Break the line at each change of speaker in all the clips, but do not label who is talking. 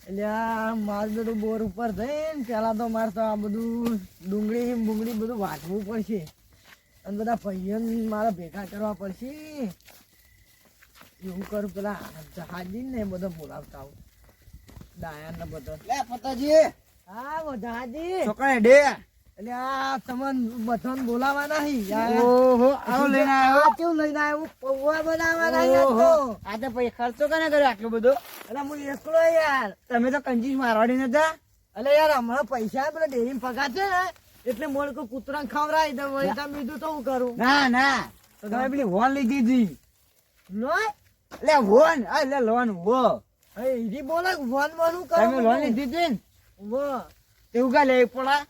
એટલે આ મારું બધું બોર ઉપર થઈને પેલા તો મારે તો આ બધું ડુંગળી બુંગળી બધું વાટવું પડશે અને બધા ભાઈઓને મારે ભેગા કરવા પડશે. એવું કરું પેલા જહાજી ને બધો બોલાવતા આવું ડાયા ને બધો.
લે પતાજી
હા જહાજી
છોકરા ડે
એટલે આ તમને બધાને બોલાવાના હી.
ઓહો આવો લઈને આવ્યો.
આ કેવું લઈને આવ્યો? પૌવા બનાવવાના યાર તો.
આ તો પછી ખર્ચો કને કર્યો આટલો બધો?
એટલે હું એકલો યાર.
તમે તો કંજૂસ મારવાડી નતા.
એટલે યાર હમણાં પૈસા પેલા ડેરી પગાર છે ને એટલે મોડ કોઈ કૂતરા ખવડાવી દઉં વળી તમે બીજું તો હું કરું.
ના ના તો તમે પેલી વોન લઈ દીધી.
લોય
લે વોન એટલે લોન વો
હવે ઈજી બોલે વન વન
તમે
કરું
લોન લીધી હતી ને
વો
એવું કા લે પડા.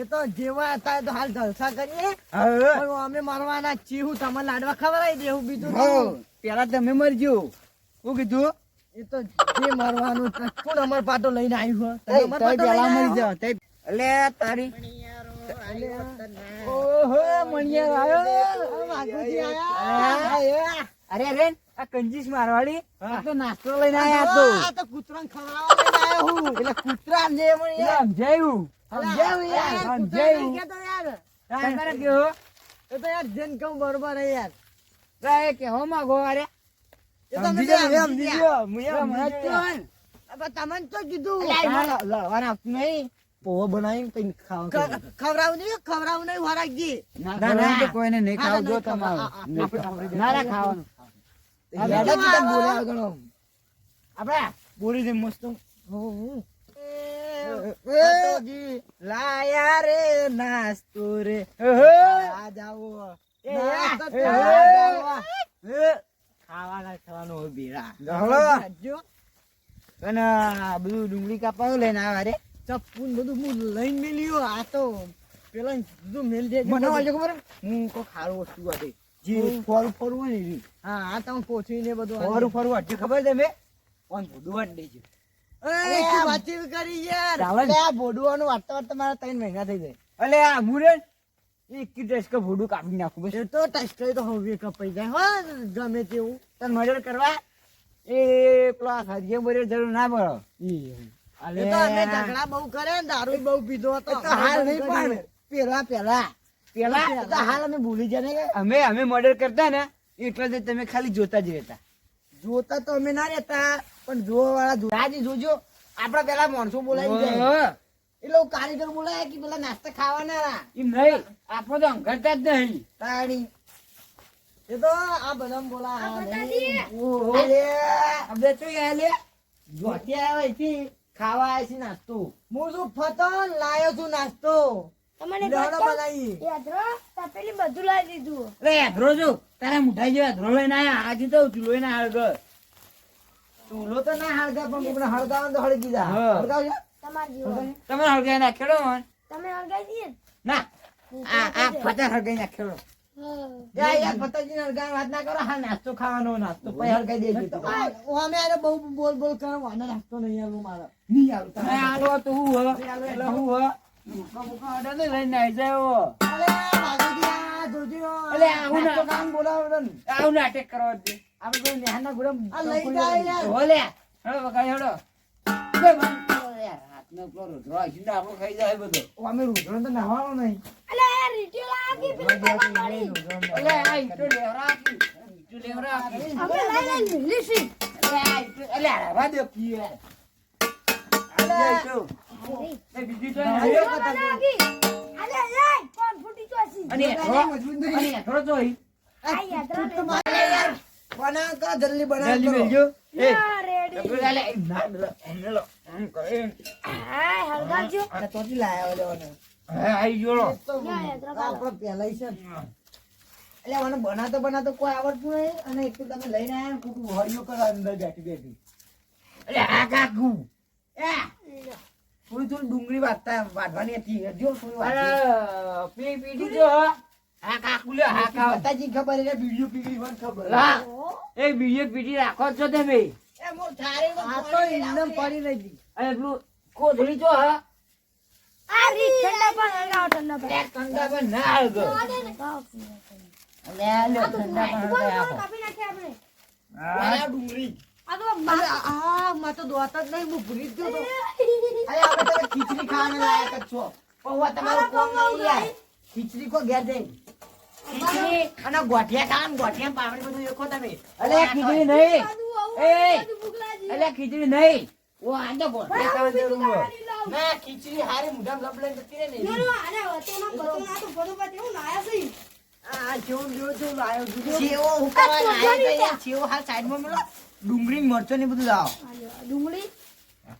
એ તો જેવા હતા એ તો હાલ જલસા કરીએ
હવે
પણ અમે મરવાના જ છીએ. હું તમને લાડવા ખવડાવી દેવું બીજું તો
હો પેલા તમે મરજો. શું કીધું?
એ તો જે મરવાનું છે. કોણ અમાર પાટો લઈને આવ્યું હે? તમે અમાર
તઈ
પાટો
પેલા
લઈને
મરી જાવ તઈ. લે તારી ઓહો મણિયાર આવ્યો.
આવ્યા? વાઘુજી આયા?
અરે અરે આ કંજીસ મારવાડી
હા.
આ તો નાસ્તો લઈને આયા તો.
આ તો કૂતરાને ખવડાવવા લઈને આવ્યો હું.
એટલે કૂતરા જે મને યાર સમજાયું સમજાયું યાર સમજાયું. તારે કેવો
એ તો યાર જેન કહું બરોબર હે યાર.
રે કેવો માંગો અરે
એ તો
સમજી
તમે
ગયો,
સમજી
સમજી
ગયા.
ગયો. મને જ કહો ને.
હવે તમને તો કીધું
લડવાના આપતું નહીં.
પોવો બનાવીને કઈ ખવડાવું નહીં વરાગજી.
ના ના તો કોઈને નહીં ખાવ જો તમારું ના ના ખાવાનું. આપણે બોલી દે મસ્ત.
લાયા રે નાસ્તો રે આ જાવો ખાવાનું હોય બેડા
અને આ બધું ડુંગળી કાપવાનું લઈને આવ્યા રે.
ચપ્પુ ને બધું હું લઈને મેલ્યો. આ તો પેલા બધું મેલ દે.
મને વાંચો ખબર હું કોઈ ખારું વસ્તુ હતી જે ફોરું ફરવું હોય ને એવી.
હા આ તમે પોચીને બધું
ફોરું ફરવું હટી ખબર તમે ઓન ભૂડું વાટ દેજો.
વાંચી કરી યાર.
ચાલે આ ભોડુવાનું વાટતા વાટતા મારા 3 મહિના થઈ જાય. અલે આ મુરે એક ડ્રેસ કે ભોડું કાપી નાખું બસ.
એ તો ટચકરી તો હવે કપાઈ જાય હો ગમે તેવું.
તને મર્ડર કરવા એ પેલા હરિયે મર્ડર જરૂર ના પડો.
એ તો અમે ઝઘડા બહુ કરે ને દારૂ બહુ પીધો હતો.
તો હાલ નહીં પણ પેલા પેલા પેલા તો હાલ અમે ભૂલી જાય ને અમે મર્ડર કરતા ને એટલે જ તમે ખાલી જોતા જ રહેતા.
જોતા તો અમે ના રહેતા પણ જોવા વાળા
રાજી જોજો આપડા પેલા માણસો બોલાવી જાય
એટલે કારીગર બોલાયા કે પેલા નાસ્તા ખાવાના
એમ નહીં આપણે તો અંગરતા જ નહીં.
તાણી એ તો આ બધા બોલા
ઓહો આપણે તો યાર લે જોતી આવે છે ખાવા આવે છે નાસ્તો.
હું શું ફતો લાયો છું નાસ્તો.
તમને
લેવડો બનાવી
યાદરો તપેલી બધું લાવી દીધું.
અરે યાદરો જો તારા મુઠાઈ જેવા યાદરો લઈને આયા. આજે તો ચૂલો ના હળગર.
ચૂલો તો ના હળગા પણ કોઈને હળગાવાનું તો હળગી દીધા.
હા.
હળગાવજો.
તમારી જેવો.
તમે હળગાઈ નાખેલો મન
તમે હળગાઈ દઈએ ને?
ના આ ફટા હળગાઈ નાખેલો.
હા.
યાર પતાજી ને હળગાવાની વાત ના કરો. હા નાસ્તો ખાવાનો નાસ્તો પછી હળગાઈ દેજો. અમે આને બહુ બોલ બોલ કરો. આને નાસ્તો નહીં આલું મારે. નહીં આલું
તમે આલો તો હું હ એટલે હું હ મુકા મુકા ઓર્ડર લઈને આવી જાય.
અલે બાજુથી આ જોજો.
અલે આવું
નાસ્તો
ના
ખાવાનું બોલાવો ને.
આવું નાટક કરવા દે.
આપણે કોઈ નેહાના ગુરમ આ લઈ જાય યાર.
ઓલે હેડો વગાડી હેડો. બે બંધ કરો યાર. હાથનો પેલો રોટલો આવીને આપણો ખાઈ જાય બધો.
અમે રૂઢો તો નહાવાનો નહીં.
અલે આ રીટીઓ લાગી પેલી પાપા મારી.
અલે આ ઈટો લેવરા આપી. ઈટો લેવરા આપી.
અમે લઈ લીસી.
અલે આ ઈટો અલે આ રવા દે પીએ. અલે ઈટો. એ બીજી તો
રીટીઓ લાગી. અલે એ કોણ ફૂટી ચોસી.
અને થોડો જોઈ.
આ યાદરો
તો મારે યાર બનાવ કરો જલ્દી બનાવ
જલ્દી
કરો.
બેજો. એ
રેડી.
અલે ના લો આમ કરે.
હા હળગાજો.
આ તોથી લાયા ઓલેવાનો.
હા આઈ જોડો.
તો
યાદ રાખો.
આપણો પહેલાય છે એટલે મને બનાતો કોઈ આવડતું નહીં અને એટલું તમે લઈને આયા ને ખોટું હળિયો કરો અંદર બેઠી બેઠી.
અલે આ કાકુ.
એ થોડી થોડી ડુંગળી વાટવાની હતી જો થોડી
અરે
વાટવી.
પીડી જો આ કાકુ લે હા કા
માતાજી ખબર એટલે બીજું પીગળી મને ખબર.
લા એ બીજે પીડી રાખો છો તમે.
એ મોર થાળી આ તો એકદમ પડી રહી હતી.
અરે પેલું કોથળી જો હા
આ રીત ઠંડા પણ હળગાવો ઠંડા પણ.
એક ઠંડા પર ના આવતો. અલે આ લે ઠંડા પર હળગાય આપો.
કાપી નાખીએ આપણે.
આ ડુંગળી
આ તો
અરે માં તો દોતા જ નહીં, હું ભૂલી જ ગયો તો.
અરે આપણે તમે ખીચડી ખાવાને લાયક જ છો. પૌવા તમારું કોમ નહીં યાર. ખીચડી કો ઘેર જઈ. ખીચડી અને ગોઠિયા ખાવાનું, ગોઠિયા પાપડી બધું એકો તમે. અલે ખીચડી નહીં. અલે ખીચડી નહીં. ઓ આંદો ગોઠિયા ખાવા જરૂર હોય. ના ખીચડી હારી મુઢામાં લપ લઈને જતી રહે ને એવી.
આ જેવું જેવું જેવું લાયો છું.
સેવો હુકાવા લાયા તો યાર, સેવો હાલ સાઈડમાં મેલો. ડુંગળી ને મરચો ને બધું લાવો.
ડુંગળી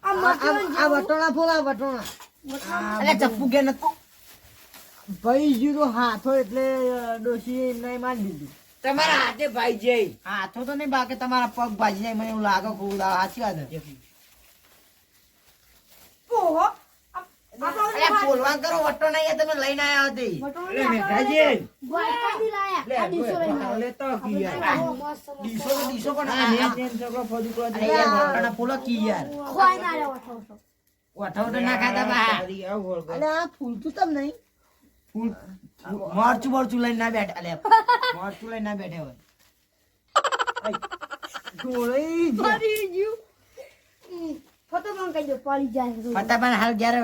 આ વટોણા ફોલા વટોણા.
અલે ચપ્પુ કે નતું.
ભાઈ ગયું તો હાથો એટલે ડોશી નહીં મારી દીધું.
તમારા હાથે ભાઈ જઈ. હાથો તો નહીં બાકી તમારા પગ ભાજી જાય મને એવું લાગે કુડા. સાચી વાત છે.
પોહો
અલે બોલવા કરો વટો નહીં તમે લઈને આયા હતી.
લે મેઘાજી ગોળકાથી લાયા
લે,
આ દિવસો
બોલ,
લઈને
લે તો કી યાર.
મસ્ત
ડીસો તો ડીસો પણ આ છોકરો ફોડી કરો. અરે યાર વટાણા ફૂલો કી યાર.
ખોઈ ના રે વઠો
વટાણા તો ના ખાતા બા.
અને આ ફૂલતું તમ નહીં.
ફૂલ મરચું મરચું લઈને ના બેઠા. અલે મરચું લઈને ના બેઠે હોય.
ઢોળી જ.
પડી ગયું ફોટો માં કઈ દો પડી જાય
ફટાફટ હાલ જ્યારે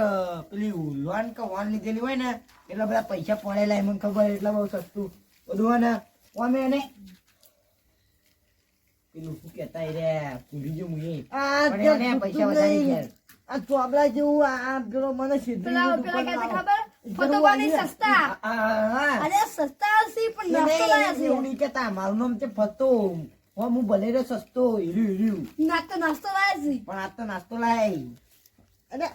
પેલી લોન કે વોન લીધેલી હોય ને એટલા બધા પૈસા પડેલા મને ખબર એટલા બહુ સસ્તું બધું હોય ને અમે એને પેલું શું કહેતા એ રે ભૂલી ગયો હું એ.
આ
પણ
ત્યાં
એને પૈસા
ફૂટતું
વધારી
નહીં.
ગયા.
આ ચોબલા જેવું આ પેલો મને સીધી
પેલા પેલા કે ખબર ફોટો કોની સસ્તા અરે સસ્તા હશે પણ નાસ્તો લાયા છે
એવું નહીં કહેતા મારું નામ છે ફતો. હું ભલે રે સસ્તો હીર્યું હીર્યું
નાસ્તો લાયા છે
પણ આ તો નાસ્તો લાય.
અરે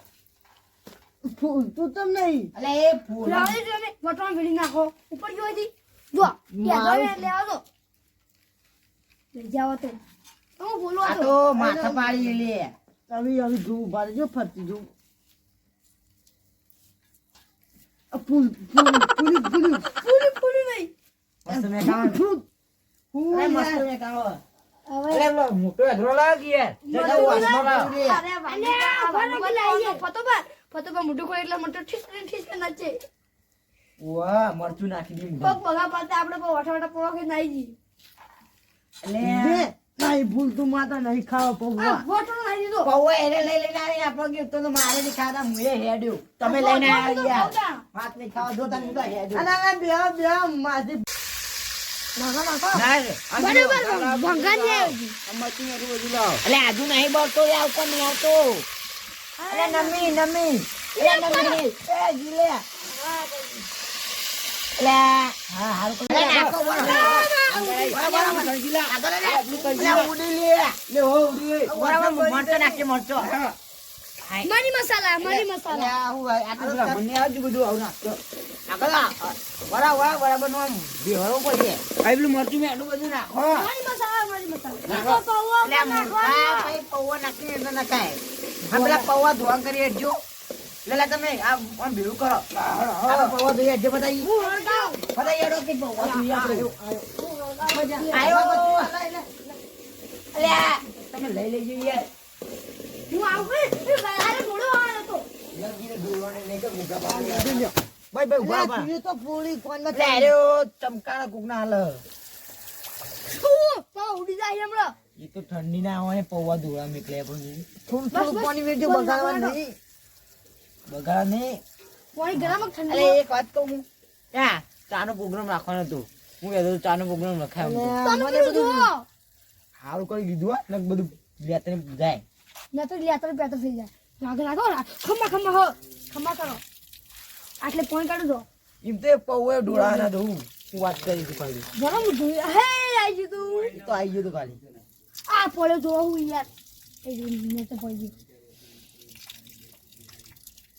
ફૂલતું તમ નહીં.
અલે એ ફૂલ
લાવે તમે વટણ ભેડી નાખો ઉપર જોઈ દી જો યાદ લે આવો લઈ જાવ તો હું બોલો
આ તો માથા પાડી લે.
આવી આવી જોવું બારે જો ફરતી જોવું. આ ફૂલ ફૂલ ફૂલી ફૂલી
પૂરી નહીં
મસ્ત મેં ખાવાનું.
ફૂલ ફૂલ
અરે મસ્ત
યાર.
મેં ખાવા.
હવે
અરે પેલો મોટો અધરો લાગે યાર. જરા વાસમાં લાવ.
અરે ફતોબા મોટું ખોલે એટલે મોટો ઠીસ નાચે
વાહ મરચું નાખી દી
પગ બગા પાતે આપણે પગ વઠા પોવા કે નાઈ જી
એટલે
બે નહીં ફૂલતું માતા નહીં ખાવા પૌવા.
વઠો નાઈ દીધો
પૌવા એને લઈને આવી આપણો ગિફ્ટ તો મારે નહીં ખાતા મુએ હેડ્યું તમે લઈને આવ્યા યાર વાત નહીં ખાવા જો તને મુદા હેડ્યું
અને આ બે બે માસી
ના રે
બરાબર ભંગા ને
મરચું એટલું બધું લાવ એટલે આજુ નહીં બોલતો રે આવ કોણ નહીં આવતો અરે નમી નમી એ નમી એ જીલે એટલે હા હારું કરી નાખો ઉડી લે લે હો ઉડી બરાબર મરચો નાખજે મરચો
મરી મસાલા
મને આજુ બધું આવું નાખતો બરાબર નો બેહરો પડશે આટલું મરચું મેં આટલું બધું નાખો
મરી મસાલા તો પૌવા
ભાઈ પૌવા નાખીને એટલે નખાય આ પેલા પૌવા ધોવા કરી હેડજો લેલા તમે આ આમ ભેળું કરો આ પૌવા ધોઈ હેડજો બધાઈ બધાઈ હેડો કે પૌવા ધોઈ આપણે આયો અલ્યા તમે લઈ લેજો યાર
હું આવું એ બારે મોડો આવવાનો તો
લગીને ધોવાને નહીં કે મુગા પાડી ભાઈ ઉભા ઉભા
તું તો પૂરી કોનમાં
લે આર્યો ચમકારા કુકના હાલ
તો ઉડી જાય હમણાં
એ તો ઠંડી ના હોય પૌવા ધોવા નીકળે પણ
થોડું થોડું પાણી વેચજો બગાડવા નહીં.
બગાડ નહીં
પાણી ગરમ
અરે
ઠંડી
એક વાત કહું હું ત્યાં ચાનો પ્રોગ્રામ રાખવાનો હતો હું કહેતો હતો ચાનો પ્રોગ્રામ રખાયો
તમે બધું જો
સારું કરી દીધું હા ને બધું લેતને જાય
ના તો લ્યા તો પેટો થઈ જાય નાખો ખમ્મા કરો આટલે પોઈન્ટ કાઢો છો
એમ તો પૌવે ઢોળા ના દઉં હું વાત કરી હતી ખાલી
ગરમ જોઈ હે આઈ ગયું તું
એ તો આવી ગયો તો ખાલી
આ પડ્યો જો હું યાર એ ને તો પડી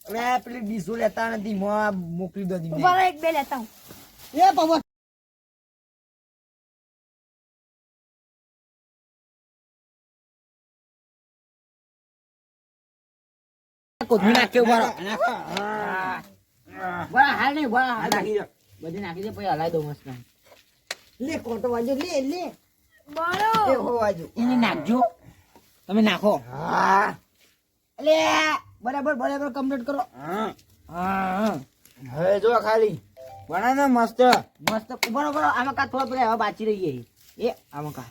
હવે આ પેલી ડીશો લેતા નથી મોકલી દો દીને
ઉપર એક બે લેતા હું
એ પૌવા
કોથમી નાખ્યો બરો બરા હાલ નહીં બરા હાલ નાખી દો બધી નાખી દે પછી હલાવી દો મસ્ત
લે કોટો વાજો લે લે
બળો
એ હો વાજો એને નાખજો તમે નાખો હા એટલે બરાબર કમ્પ્લીટ કરો હા હવે જો ખાલી બના ને મસ્ત મસ્ત બરાબર આમાં કા થોડા પેલા હવે બાચી રહી ગઈ એ આમાં કા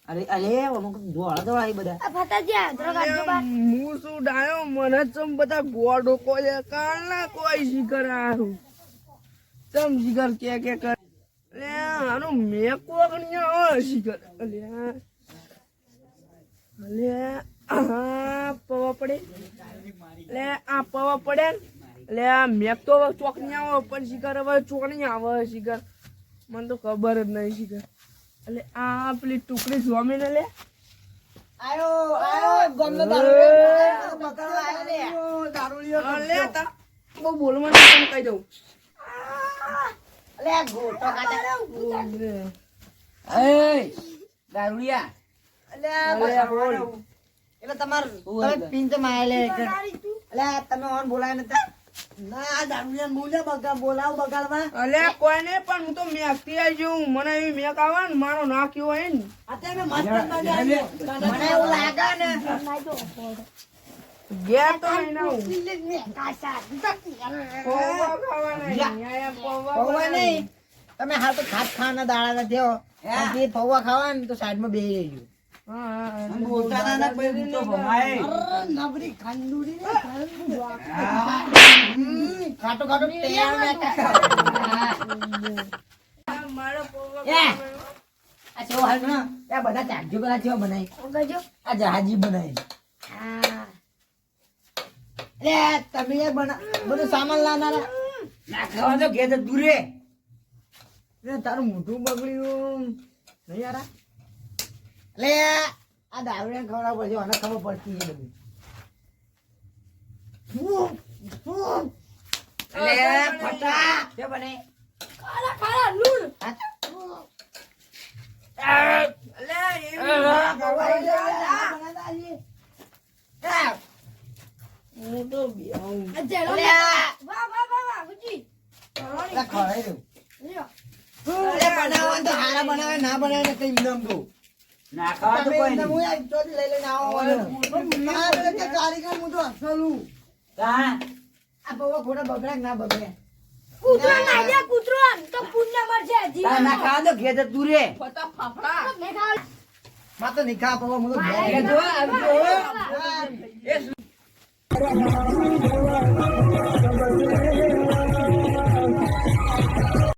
અરે અલે અમુક દોડા દોડા એ બધા
આ ફટાજી આ ધરો કાઢજો બા
હું શું ડાયો મને ચમ બધા ગોડો કોઈ કાળના કોઈ શિખર આરું ચમ શિખર કે કર લે આનું મેકો કણ્યા હોય શિખર લે આ પવા પડે લે આ પવા પડે લે આ મેક તો ચોક નહીં આવે પણ શિખર હવે ચોક નહીં આવે શિખર મને તો ખબર જ નહીં શિખર એટલે આ પેલી ટુકડી સ્વામી ને લે
આયો ગમનો દારૂડિયો પકડવા આયો લે દારૂડિયો
લે તા બહુ બોલવાનું કેમ કહી દઉં
અલે ગોટો કાઢે એ દારૂડિયા અલે બોલ એટલે તમાર તમે પિંચ માયલે અલે તમે ઓન બોલાય નતા ના દારૂડિયા મુલે બગા બોલાવ બગાડવા
અલે કોઈ નહીં પણ હું તો મેકતી આવી જઉં મને એવી મેક આવે ને મારો નાખ્યો હોય ને
અત્યારે મસ્ત મને એવું લાગે ને
ઘેર તો નહીં ના હું
લે કાસા
પૌવા ખાવાના અહીંયા
પૌવા નહીં તમે હાલ તો ખાત ખાવાના દાડા નથી હો જે પૌવા ખાવા ને તો સાઈડમાં બેહી રહેજો નબરી ખંડુરી ખાટો ખાટો તૈયાર
મારો પૌવા
એ આ ચેવો હાલ ને એ બધા ચાકજો પેલા ચેવો બનાવી
ગજો
આ જહાજી બનાવી
હા
અરે તમે એ બધું સામાન લાવનારા ના ખાવા તો ઘેર દૂરે તારું મોઢું બગડ્યું નહીં યાર એટલે આ દારૂને ખવડાવ પડશે અને ખબર પડતી છે બધી એટલે ફટા કે બને
કાલા કાલા લૂલ
હું તો બેહું
અજેલો
અલે
વાહ વાહ વાહ વાહ ગુજી
ખવડાવી દઉં
લ્યો
અરે બનાવવાનું તો હારા બનાવે ના બનાવે ને કઈ ઇનામ દઉં ના ખાવા તો કોઈ નહીં હું આ ચોથી લઈ લઈને આવવાનો ના એટલે કે કારીગર હું તો અસલું હા આ બહુ ખોટા બગડે ના બગડે
કૂતરો ના દે કૂતરો તો પુણ્ય મળશે જીવન
ના ખાવા તો ઘેર તું રે
ફટા ફાફડા
મે ખાવ
માં તો નિખા પવો હું તો ઘેર
ઘેર
જો
જો.
આવજો